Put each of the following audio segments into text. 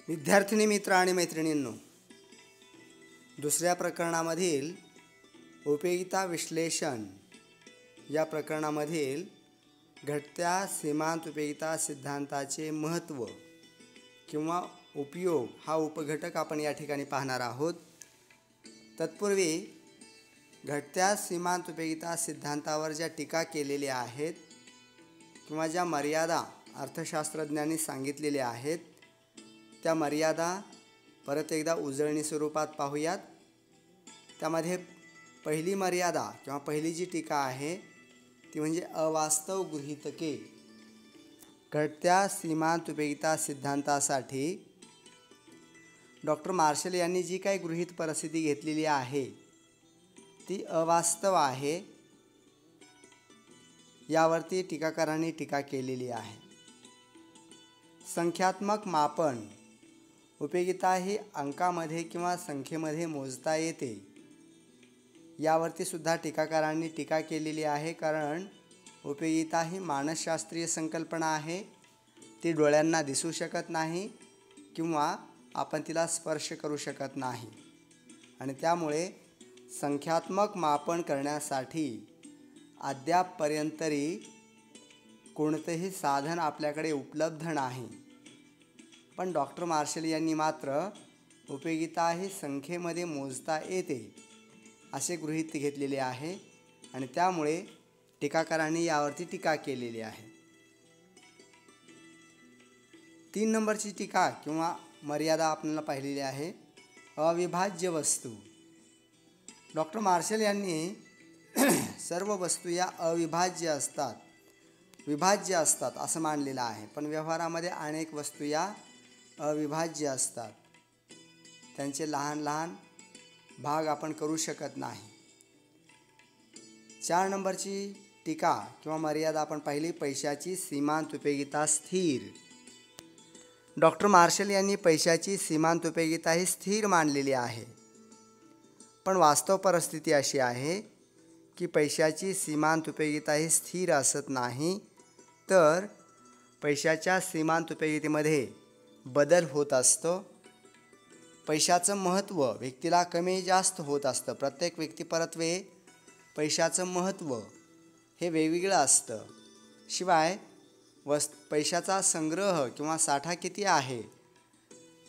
विद्यार्थिनी मित्र आणि मैत्रिणींनो, दुसऱ्या प्रकरणामधील उपयोगिता विश्लेषण या प्रकरणामधील घटत्या सीमांत उपयोगिता सिद्धांताचे महत्त्व किंवा उपयोग हा उपघटक आपण या ठिकाणी पाहणार आहोत। तत्पूर्वी घटत्या सीमांत उपयोगिता सिद्धांतावर ज्या टीका केलेल्या आहेत किंवा ज्या मर्यादा अर्थशास्त्रज्ञांनी सांगितलेल्या आहेत त्या मर्यादा परत एकदा उजळणी स्वरूपात पाहूयात। त्यामध्ये पहिली मर्यादा किंवा पहिली जी टीका आहे ती म्हणजे अवास्तव गृहीतके। घटत्या सीमांत उपयोगिता सिद्धांतासाठी डॉक्टर मार्शल यांनी जी काही गृहीत परिस्थिती घेतलेली आहे ती अवास्तव आहे, यावरती टीकाकारांनी टीका केलेली आहे। संख्यात्मक मापन उपयोगिता ही अंकामध्ये किंवा संख्येमध्ये मोजता येते, यावरती सुद्धा टीकाकारांनी टीका केलेली आहे। कारण उपयोगिता ही मानसशास्त्रीय संकल्पना आहे, ती डोळ्यांना दिसू शकत नाही किंवा आपण तिला स्पर्श करू शकत नाही आणि त्यामुळे संख्यात्मक मापन करण्यासाठी अद्यापपर्यंत तरी कोणतेही साधन आपल्याकडे उपलब्ध नाही। पण डॉक्टर मार्शल यांनी मात्र उपयोगिता ही संख्येमध्ये मोजता येते असे गृहीत घेतलेले आहे आणि त्यामुळे टीकाकारांनी यावरती टीका केलेली आहे। 3 नंबरची टीका किंवा मर्यादा आपल्याला पाहिलेली आहे, अविभाज्य वस्तू। डॉक्टर मार्शल यांनी सर्व वस्तू या अविभाज्य असतात, विभाज्य असतात असं मानलेलं आहे। पण व्यवहारामध्ये अनेक वस्तू या अविभाज्य असतात, त्यांचे लहान लहान भाग आपण करू शकत नाही। 4 नंबरची टीका किंवा मर्यादा आपण पाहिली, पैशाची सीमांत उपयोगिता स्थिर। डॉक्टर मार्शल यांनी पैशाची सीमांत उपयोगिता ही स्थिर मानलेली आहे, पण वास्तव परिस्थिती अशी आहे की पैशाची सीमांत उपयोगिता ही स्थिर असत नाही, तर पैशाच्या सीमांत उपयोगितेमध्ये बदल होत असतो। पैशाचं महत्त्व व्यक्तीला कमी जास्त होत असतं। प्रत्येक व्यक्तिपरत्वे पैशाचं महत्त्व हे वेगवेगळं असतं। शिवाय पैशाचा संग्रह किंवा साठा किती आहे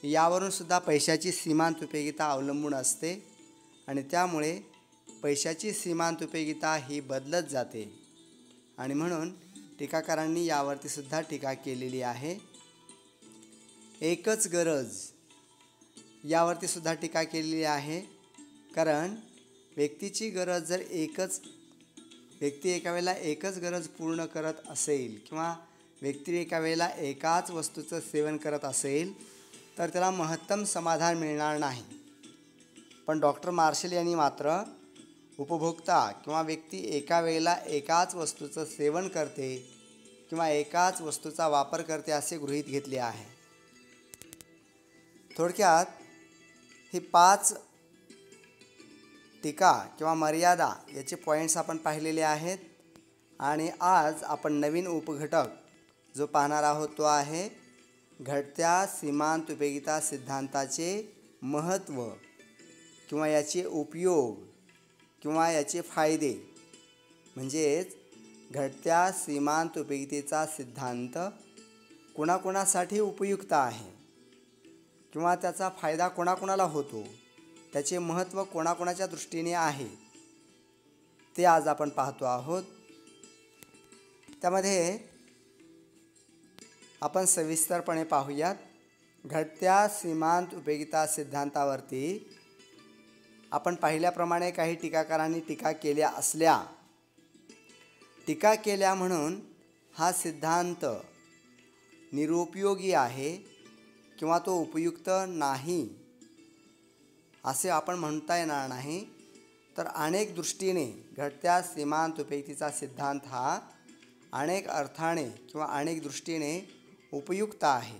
यावरून सुद्धा पैशाची सीमांत उपयोगिता अवलंबून असते आणि त्यामुळे पैशाची सीमांत उपयोगिता ही बदलत जाते आणि म्हणून टीकाकारांनी यावरती सुद्धा टीका केलेली आहे। एकच गरज यावरती सुद्धा टीका केलेली आहे, कारण व्यक्तीची गरज जर व्यक्ती एका वेळेला एकच गरज पूर्ण करत असेल किंवा व्यक्ती एका वेळेला एकाच वस्तूचं सेवन करत असेल तर त्याला महत्तम समाधान मिळणार नाही। पण डॉक्टर मार्शल यांनी मात्र उपभोक्ता किंवा व्यक्ती एका वेळेला एकाच वस्तूचं सेवन करते किंवा एकाच वस्तूचा वापर करते असे गृहीत घेतले आहे। थोडक्यात ही 5 टीका किंवा मर्यादा याचे पॉईंट्स आपण पाहिलेले आहेत आणि आज आपण नवीन उपघटक जो पाहणार आहोत तो आहे घटत्या सीमांत उपयोगिता सिद्धांताचे महत्त्व किंवा याचे उपयोग किंवा याचे फायदे। म्हणजेच घटत्या सीमांत उपयोगितेचा सिद्धांत कोणाकोणासाठी उपयुक्त आहे किंवा त्याचा फायदा कोणाकोणाला होतो, त्याचे महत्त्व कोणाकोणाच्या दृष्टीने आहे ते आज आपण पाहतो आहोत। त्यामध्ये आपण सविस्तरपणे पाहूयात। घटत्या सीमांत उपयोगिता सिद्धांतावरती आपण पाहिल्याप्रमाणे काही टीकाकारांनी टीका केल्या म्हणून हा सिद्धांत निरुपयोगी आहे किंवा तो उपयुक्त नाही असे आपण म्हणता येणार नाही। तर अनेक दृष्टीने घटत्या सीमांत उपयोगितेचा सिद्धांत हा अनेक अर्थाने किंवा अनेक दृष्टीने उपयुक्त आहे।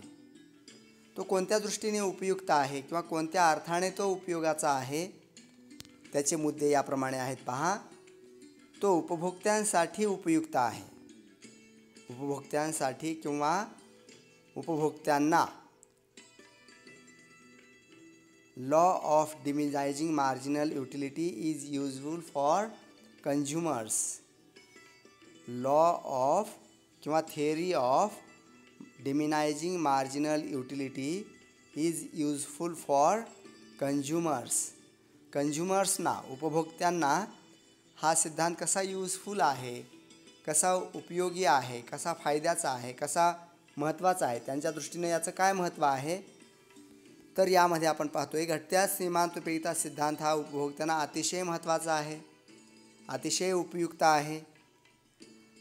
तो कोणत्या दृष्टीने उपयुक्त आहे किंवा कोणत्या अर्थाने तो उपयोगाचा आहे त्याचे मुद्दे याप्रमाणे आहेत पहा। तो उपभोक्त्यांसाठी उपयुक्त आहे, उपभोक्त्यांसाठी किंवा उपभोक्त्यांना law of diminishing marginal utility is useful for consumers. Law of किंवा theory of diminishing marginal utility is useful for consumers. कंझ्युमर्सना, उपभोक्त्यांना हा सिद्धांत कसा यूजफुल आहे, कसा उपयोगी आहे, कसा फायद्याचा आहे, कसा महत्त्वाचा आहे, त्यांच्या दृष्टीने याचं काय महत्त्व आहे. तर यामध्ये आपण पाहतोय घटत्या सीमांत उपयोगिता सिद्धांत हा उपभोक्त्यांना अतिशय महत्त्वाचा आहे, अतिशय उपयुक्त आहे.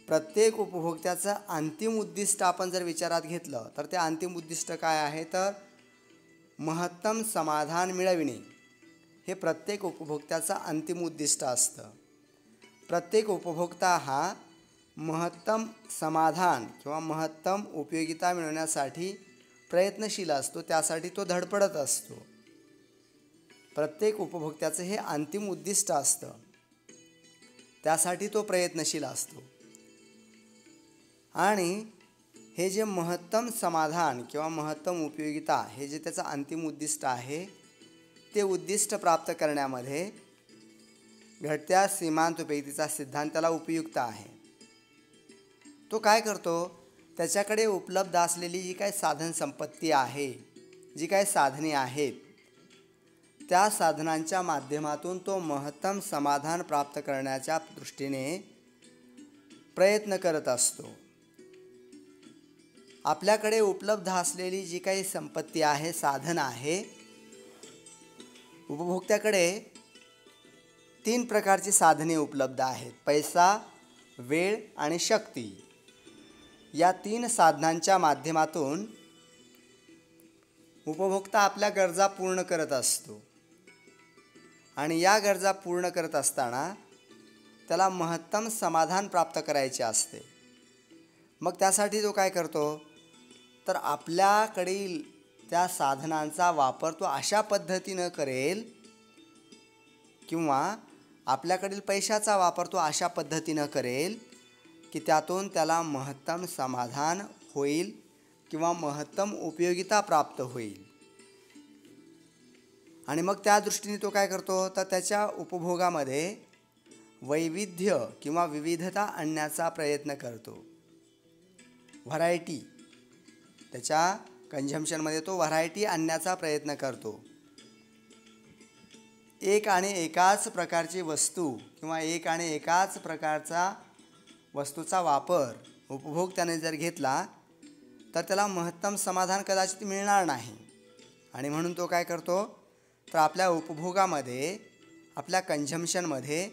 प्रत्येक उपभोक्त्याचं अंतिम उद्दिष्ट आपण जर विचारात घेतलं तर ते अंतिम उद्दिष्ट काय आहे, तर महत्तम समाधान मिळविणे हे प्रत्येक उपभोक्त्याचं अंतिम उद्दिष्ट असतं. प्रत्येक उपभोक्ता हा महत्तम समाधान किंवा महत्तम उपयोगिता मिळवण्यासाठी प्रयत्नशील असतो, त्यासाठी तो धडपडत असतो. प्रत्येक उपभोक्त्याचं हे अंतिम उद्दिष्ट असतं, त्यासाठी तो प्रयत्नशील असतो. आणि हे जे महत्तम समाधान किंवा महत्तम उपयोगिता हे जे त्याचं अंतिम उद्दिष्ट आहे, ते उद्दिष्ट प्राप्त करण्यामध्ये घटत्या सीमांत उपयोगितेचा सिद्धांत त्याला उपयुक्त आहे. तो काय करतो, त्याच्याकडे उपलब्ध असलेली जी काही साधन संपत्ती आहे, जी काही साधने आहेत, त्या साधनांच्या माध्यमातून तो महत्तम समाधान प्राप्त करण्याच्या दृष्टीने प्रयत्न करत असतो. आपल्याकडे उपलब्ध असलेली जी काही संपत्ती आहे, साधन आहे, उपभोक्त्याकडे 3 प्रकारची साधने उपलब्ध आहेत: पैसा, वेळ आणि शक्ती. या 3 साधनांच्या माध्यमातून उपभोक्ता आपल्या गरजा पूर्ण करत असतो. आणि या गरजा पूर्ण करत असताना त्याला महत्तम समाधान प्राप्त करायचे असते. मग त्यासाठी तो काय करतो, तर आपल्याकडील त्या साधनांचा वापर तो अशा पद्धतीनं करेल किंवा आपल्याकडील पैशाचा वापर तो अशा पद्धतीनं करेल की त्यातून त्याला महत्तम समाधान होईल किंवा महत्तम उपयोगिता प्राप्त होईल. आणि मग त्या दृष्टीने तो काय करतो, तर त्याच्या उपभोगामध्ये वैविध्य किंवा विविधता आणण्याचा प्रयत्न करतो. व्हरायटी, त्याच्या कंझम्पशनमध्ये तो व्हरायटी आणण्याचा प्रयत्न करतो. एक आणि एकाच प्रकारची वस्तू किंवा एक आणि एकाच प्रकारचा वस्तूचा वापर उपभोग त्याने जर घेतला तर त्याला महत्तम समाधान कदाचित मिळणार नाही. आणि म्हणून तो काय करतो, तर आपल्या उपभोगामध्ये, आपल्या कंझम्पशनमध्ये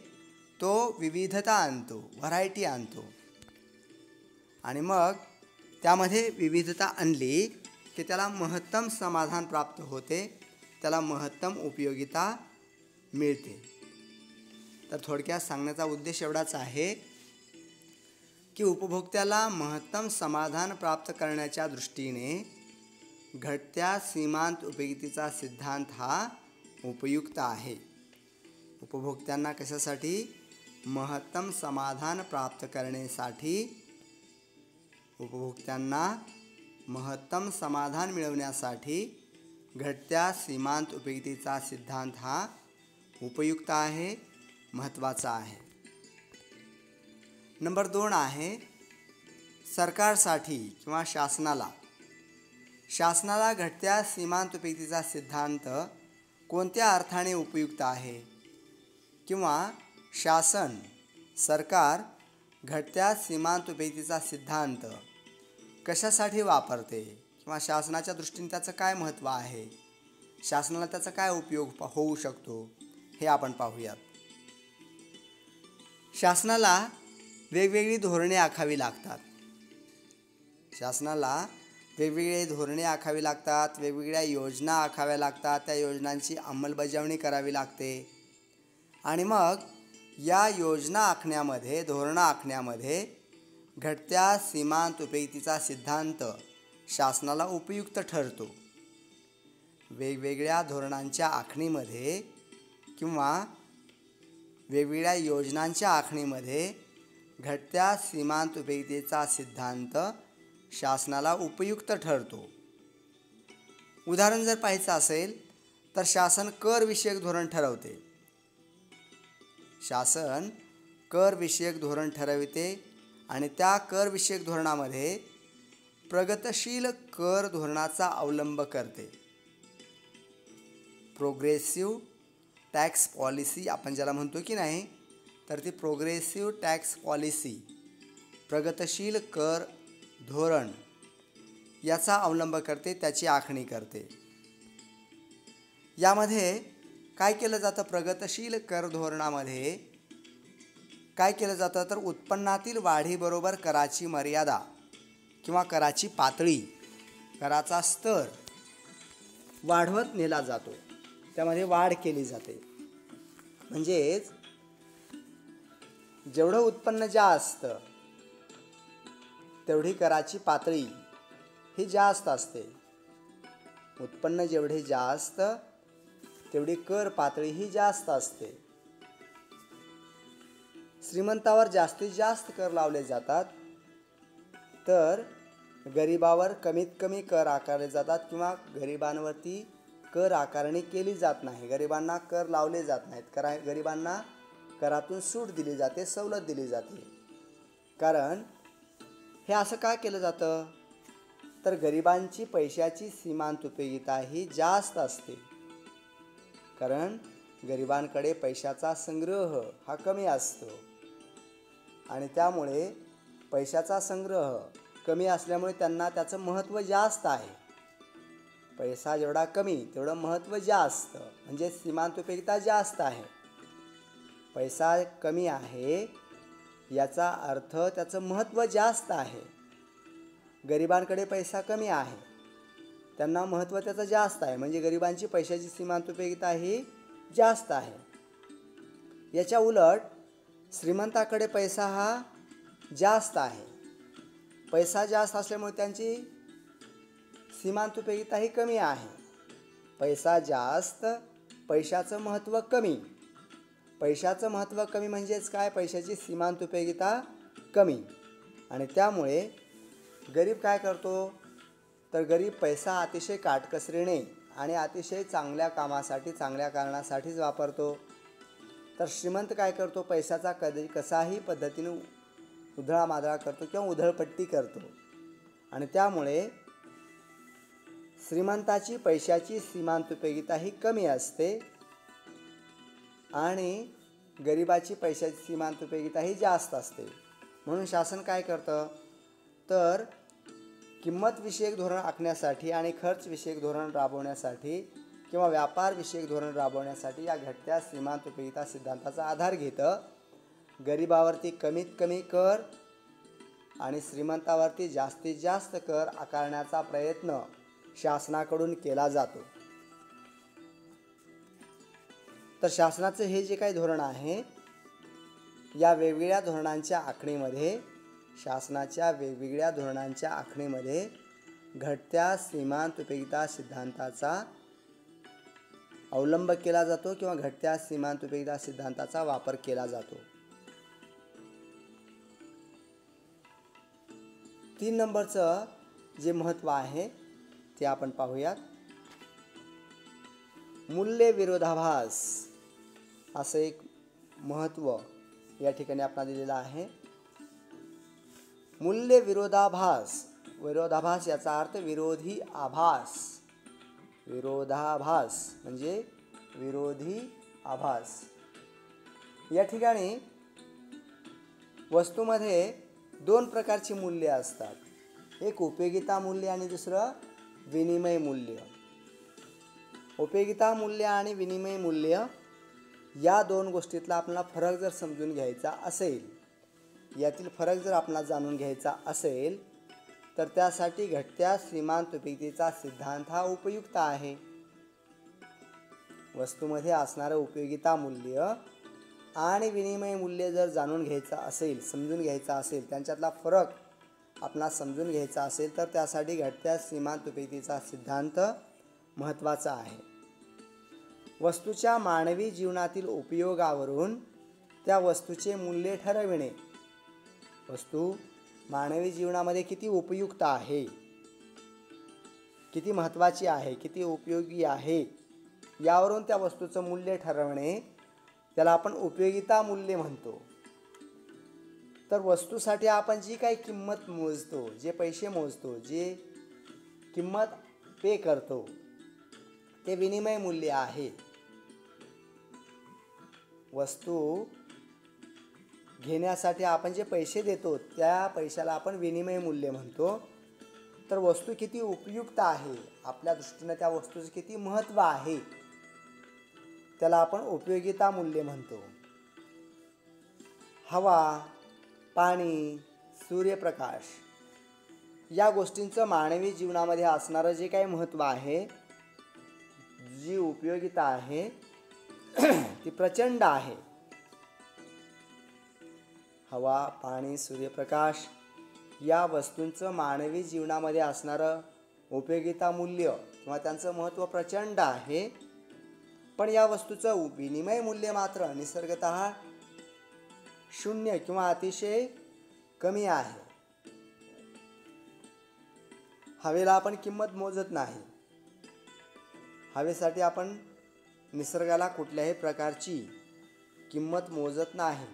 तो विविधता आणतो, व्हरायटी आणतो. आणि मग त्यामध्ये विविधता आणली की त्याला महत्तम समाधान प्राप्त होते, त्याला महत्तम उपयोगिता मिळते. तर थोडक्यात सांगण्याचा उद्देश एवढाच आहे की उपभोक्त्याला महत्तम समाधान प्राप्त करण्याच्या दृष्टीने घटत्या सीमांत उपयोगितेचा सिद्धांत हा उपयुक्त आहे. उपभोक्त्यांना कशासाठी, महत्तम समाधान प्राप्त करण्यासाठी, उपभोक्त्यांना महत्तम समाधान मिळवण्यासाठी घटत्या सीमांत उपयोगितेचा सिद्धांत हा उपयुक्त आहे, महत्त्वाचा आहे. नंबर 2 आहे सरकारसाठी किंवा शासनाला घटत्या सीमांत उपयोगितेचा सिद्धांत कोणत्या अर्थाने उपयुक्त आहे, किंवा सरकार घटत्या सीमांत उपयोगितेचा सिद्धांत कशासाठी वापरते, किंवा शासनाच्या दृष्टीने त्याचं काय महत्त्व आहे, शासनाला त्याचा काय उपयोग होऊ शकतो, हे आपण पाहूयात. शासनाला वेगवेगळी धोरणे आखावी लागतात. शासनाला वेगवेगळी धोरणे आखावी लागतात, वेगवेगळ्या योजना आखाव्या लागतात, त्या योजनांची अंमलबजावणी करावी लागते. आणि मग या योजना आखण्यामध्ये, धोरणं आखण्यामध्ये घटत्या सीमांत उपयोगितेचा सिद्धांत शासनाला उपयुक्त ठरतो. वेगवेगळ्या धोरणांच्या आखणीमध्ये किंवा वेगवेगळ्या योजनांच्या आखणीमध्ये घटत्या सीमांत उपयोगितेचा सिद्धांत शासनाला उपयुक्त ठरतो. उदाहरण जर पाहायचं असेल तर शासन कर विषयक धोरण ठरवते. शासन कर विषयक धोरण ठरविते आणि त्या कर विषयक धोरणामध्ये प्रगतशील कर धोरणाचा अवलंब करते. प्रोग्रेसिव्ह टॅक्स पॉलिसी आपण ज्याला म्हणतो की नाही, तर ती प्रोग्रेसिव्ह टॅक्स पॉलिसी, प्रगतशील कर धोरण याचा अवलंब करते, त्याची आखणी करते. यामध्ये काय केलं जातं? प्रगतशील कर धोरणामध्ये काय केलं जातं तर उत्पन्नातील वाढीबरोबर कराची मर्यादा किंवा कराची पातळी, कराचा स्तर वाढवत नेला जातो. त्यामध्ये वाढ केली जाते. म्हणजेच जेवढं उत्पन्न जास्त तेवढी कराची पातळी ही जास्त असते. उत्पन्न जेवढे जास्त तेवढी कर पातळी ही जास्त असते. श्रीमंतावर जास्तीत जास्त कर लावले जातात, तर गरिबावर कमीत कमी कर आकारले जातात किंवा गरिबांवरती कर आकारणी केली जात नाही. गरिबांना कर लावले जात नाहीत. गरिबांना करातून सूट दिली जाते, सवलत दिली जाते. कारण हे असं का केलं जातं तर गरिबांची पैशाची सीमांत उपयोगिता ही जास्त असते. कारण गरिबांकडे पैशाचा संग्रह हा कमी असतो आणि त्यामुळे पैशाचा संग्रह कमी असल्यामुळे त्यांना त्याचं महत्त्व जास्त आहे. पैसा जेवढा कमी तेवढं महत्त्व जास्त, म्हणजे सीमांत उपयोगिता जास्त आहे. पैसा कमी आहे याचा अर्थ त्याचं महत्त्व जास्त आहे. गरिबांकडे पैसा कमी आहे, त्यांना महत्त्व त्याचं जास्त आहे, म्हणजे गरिबांची पैशाची सीमांत उपयोगिता ही जास्त आहे. याच्या उलट श्रीमंताकडे पैसा हा जास्त आहे. पैसा जास्त असल्यामुळे त्यांची सीमांत उपयोगिता ही कमी आहे. पैसा जास्त, पैशाचं महत्त्व कमी. पैशाचं महत्त्व कमी म्हणजेच काय? पैशाची सीमांत उपयोगिता कमी. आणि त्यामुळे गरीब काय करतो तर गरीब पैसा अतिशय काटकसरीने आणि अतिशय चांगल्या कामासाठी, चांगल्या कारणासाठीच वापरतो. तर श्रीमंत काय करतो? पैशाचा कसाही पद्धतीने उधळामाधळा करतो किंवा उधळपट्टी करतो. आणि त्यामुळे श्रीमंताची पैशाची सीमांत उपयोगिता ही कमी असते आणि गरिबाची पैशाची सीमांत उपयोगिता ही जास्त असते. म्हणून शासन काय करतं तर किंमत विषयक धोरण आखण्यासाठी आणि खर्च विषयक धोरण राबवण्यासाठी किंवा व्यापार विषयक धोरण राबवण्यासाठी या घटत्या सीमांत उपयोगिता सिद्धांताचा आधार घेतं. गरिबावरती कमीत कमी कर आणि श्रीमंतावरती जास्तीत जास्त कर आकारण्याचा प्रयत्न शासनाकडून केला जातो. तर शासनाचं हे जे काही धोरण आहे, या वेगवेगळ्या धोरणांच्या आखणीमध्ये, शासनाच्या वेगवेगळ्या धोरणांच्या आखणीमध्ये घटत्या सीमांत उपयोगिता सिद्धांताचा अवलंब केला जातो किंवा घटत्या सीमांत उपयोगिता सिद्धांताचा वापर केला जातो. 3 नंबरचं जे महत्त्व आहे ते आपण पाहूयात. मूल्य विरोधाभास असं एक महत्त्व या ठिकाणी आपल्याला दिलेलं आहे. मूल्य विरोधाभास, विरोधाभास याचा अर्थ विरोधी आभास. विरोधाभास म्हणजे विरोधी आभास. या ठिकाणी वस्तूमध्ये 2 प्रकारची मूल्ये असतात. एक उपयोगिता मूल्य आणि दुसरं विनिमय मूल्य. उपयोगिता मूल्य आणि विनिमय मूल्य या 2 गोष्टीतला आपल्याला फरक जर समजून घ्यायचा असेल, यातील फरक जर आपल्याला जाणून घ्यायचा असेल, तर त्यासाठी घटत्या सीमांत उपयोगितेचा सिद्धांत हा उपयुक्त आहे. वस्तूमध्ये असणारं उपयोगिता मूल्य आणि विनिमय मूल्य जर जाणून घ्यायचा असेल, समजून घ्यायचा असेल, त्यांच्यातला फरक आपल्याला समजून घ्यायचा असेल, तर त्यासाठी घटत्या सीमांत उपयोगितेचा सिद्धांत महत्त्वाचा आहे. वस्तूच्या मानवी जीवनातील उपयोगावरून त्या वस्तूचे मूल्य ठरविणे. वस्तू मानवी जीवनामध्ये किती उपयुक्त आहे, किती महत्त्वाची आहे, किती उपयोगी आहे, यावरून त्या वस्तूचं मूल्य ठरवणे, त्याला आपण उपयोगिता मूल्य म्हणतो. तर वस्तूसाठी आपण जी काही किंमत मोजतो, जे पैसे मोजतो, जे किंमत पे करतो, ते विनिमय मूल्य आहे. वस्तू घेण्यासाठी आपण जे पैसे देतो त्या पैशाला आपण विनिमय मूल्य म्हणतो. तर वस्तू किती उपयुक्त आहे, आपल्या दृष्टीनं त्या वस्तूचं किती महत्त्व आहे, त्याला आपण उपयोगिता मूल्य म्हणतो. हवा, पाणी, सूर्यप्रकाश या गोष्टींचं मानवी जीवनामध्ये असणारं जे काही महत्त्व आहे, जी उपयोगिता आहे ती प्रचंड आहे. हवा, पाणी, सूर्यप्रकाश या वस्तूंचं मानवी जीवनामध्ये असणारं उपयोगिता मूल्य किंवा त्यांचं महत्त्व प्रचंड आहे. पण या वस्तूचं विनिमय मूल्य मात्र निसर्गतः शून्य किंवा अतिशय कमी आहे. हवेला आपण किंमत मोजत नाही. हवेसाठी आपण निसर्गाला कुठल्याही प्रकारची किंमत मोजत नाही.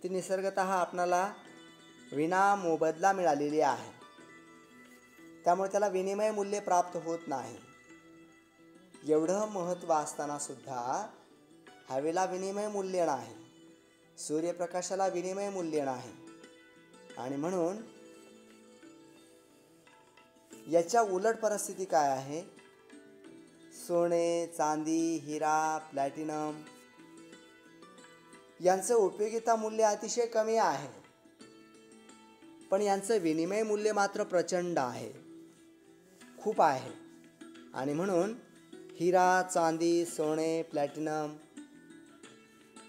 ती निसर्गतः आपणाला विना मोबदला मिळालेली आहे. त्यामुळे त्याला विनिमय मूल्य प्राप्त होत नाही. एवढं महत्त्व असताना सुद्धा हवेला विनिमय मूल्य नाही, सूर्यप्रकाशाला विनिमय मूल्य नाही. आणि म्हणून याच्या उलट परिस्थिती काय आहे? सोने, चांदी, हिरा, प्लॅटिनम यांचं उपयोगिता मूल्य अतिशय कमी आहे, पण यांचं विनिमय मूल्य मात्र प्रचंड आहे, खूप आहे. आणि म्हणून हिरा, चांदी, सोने, प्लॅटिनम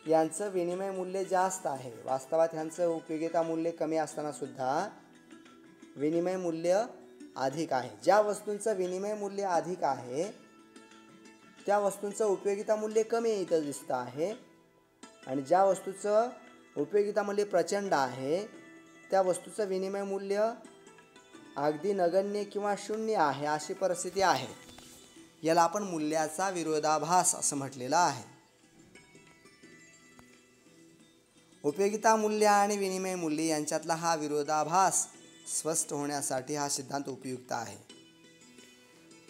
यांचं विनिमय मूल्य जास्त आहे. वास्तवात ह्यांचं उपयोगिता मूल्य कमी असताना सुद्धा विनिमय मूल्य अधिक आहे. ज्या वस्तूंचं विनिमय मूल्य अधिक आहे त्या वस्तूंचं उपयोगिता मूल्य कमी इथं दिसतं आहे, आणि ज्या वस्तूचं उपयोगिता मूल्य प्रचंड आहे त्या वस्तूचं विनिमय मूल्य अगदी नगण्य किंवा शून्य आहे. अशी परिस्थिती आहे. याला आपण मूल्याचा विरोधाभास असं म्हटलेलं आहे. उपयोगिता मूल्य आणि विनिमय मूल्य यांच्यातला हा विरोधाभास स्पष्ट होण्यासाठी हा सिद्धांत उपयुक्त आहे.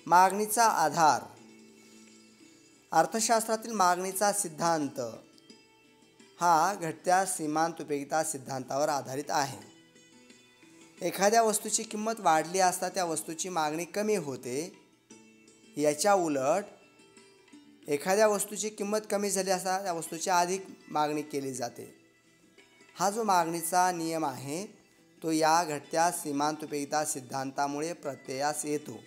मागणीचा आधार. अर्थशास्त्रातील मागणीचा सिद्धांत हा घटत्या सीमांत उपयोगिता सिद्धांतावर आधारित आहे. एखाद्या वस्तूची किंमत वाढली असता त्या वस्तूची मागणी कमी होते. याच्या उलट एखाद्या वस्तूची किंमत कमी झाली असता त्या वस्तूची अधिक मागणी केली जाते. हा जो मागणीचा नियम आहे तो या घटत्या सीमांत उपयोगिता सिद्धांतामुळे प्रत्ययास येतो.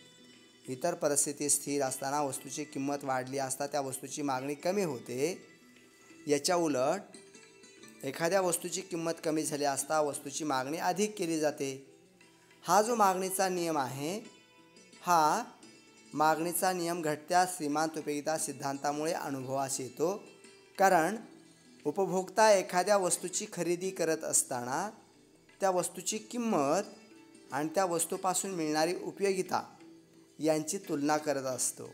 इतर परिस्थिती स्थिर असताना वस्तूची किंमत वाढली असता त्या वस्तूची मागणी कमी होते. याच्या उलट एखाद्या वस्तूची किंमत कमी झाली असता वस्तूची मागणी अधिक केली जाते. हा जो मागणीचा नियम आहे हा मागणीचा नियम घटत्या सीमांत उपयोगिता सिद्धांतामुळे अनुभवास येतो. कारण उपभोक्ता एखाद्या वस्तूची खरेदी करत असताना त्या वस्तूची किंमत आणि त्या वस्तूपासून मिळणारी उपयोगिता यांची तुलना करत असतो.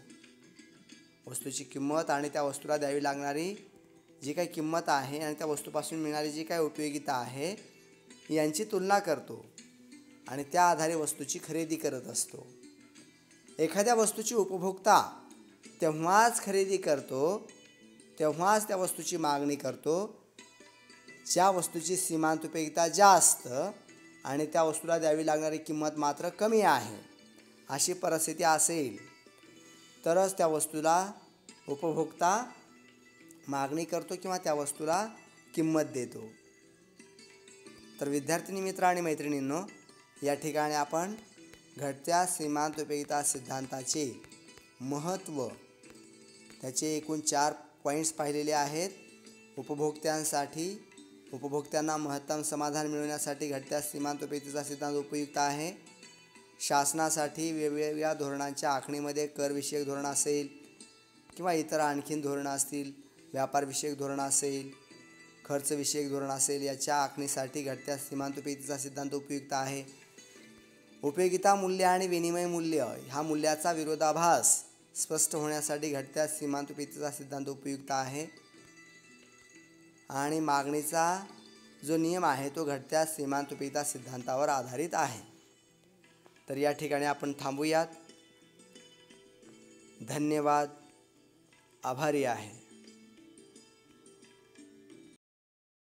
वस्तूची किंमत आणि त्या वस्तूला द्यावी लागणारी जी काही किंमत आहे आणि त्या वस्तूपासून मिळणारी जी काही उपयोगिता आहे यांची तुलना करतो आणि त्या आधारे वस्तूची खरेदी करत असतो. एखाद्या वस्तूची उपभोक्ता तेव्हाच खरेदी करतो, तेव्हाच त्या वस्तूची मागणी करतो ज्या वस्तूची सीमांत उपयोगिता जास्त आणि त्या वस्तूला द्यावी लागणारी किंमत मात्र कमी आहे. अशी परिस्थिती असेल तरच त्या वस्तूला उपभोक्ता मागणी करतो किंवा त्या वस्तूला किंमत देतो. तर विद्यार्थिनी मित्र आणि मैत्रिणींनो, या ठिकाणी आपण घटत्या सीमांत उपयोगिता सिद्धांताचे महत्त्व, त्याचे एकूण 4 पॉईंट्स पाहिलेले आहेत. उपभोक्त्यांना महत्तम समाधान मिळवण्यासाठी घटत्या सीमांत उपयोगितेचा सिद्धांत उपयुक्त आहे. शासनासाठी वेगवेगळ्या धोरणांच्या आखणीमध्ये करविषयक धोरण असेल किंवा इतर आणखीन धोरणं असतील, व्यापारविषयक धोरण असेल, खर्चविषयक धोरण असेल, याच्या आखणीसाठी घटत्या सीमांत उपयोगितेचा सिद्धांत उपयुक्त आहे. उपयोगिता मूल्य आणि विनिमय मूल्य हा मूल्याचा विरोधाभास स्पष्ट होण्यासाठी घटत्या सीमांत उपयुक्तता सिद्धांत उपयुक्त आहे आणि मागणीचा जो नियम आहे तो घटत्या सीमांत उपयुक्तता सिद्धांतावर आधारित आहे. तर या ठिकाणी आपण थांबूयात. धन्यवाद. आभारी आहे.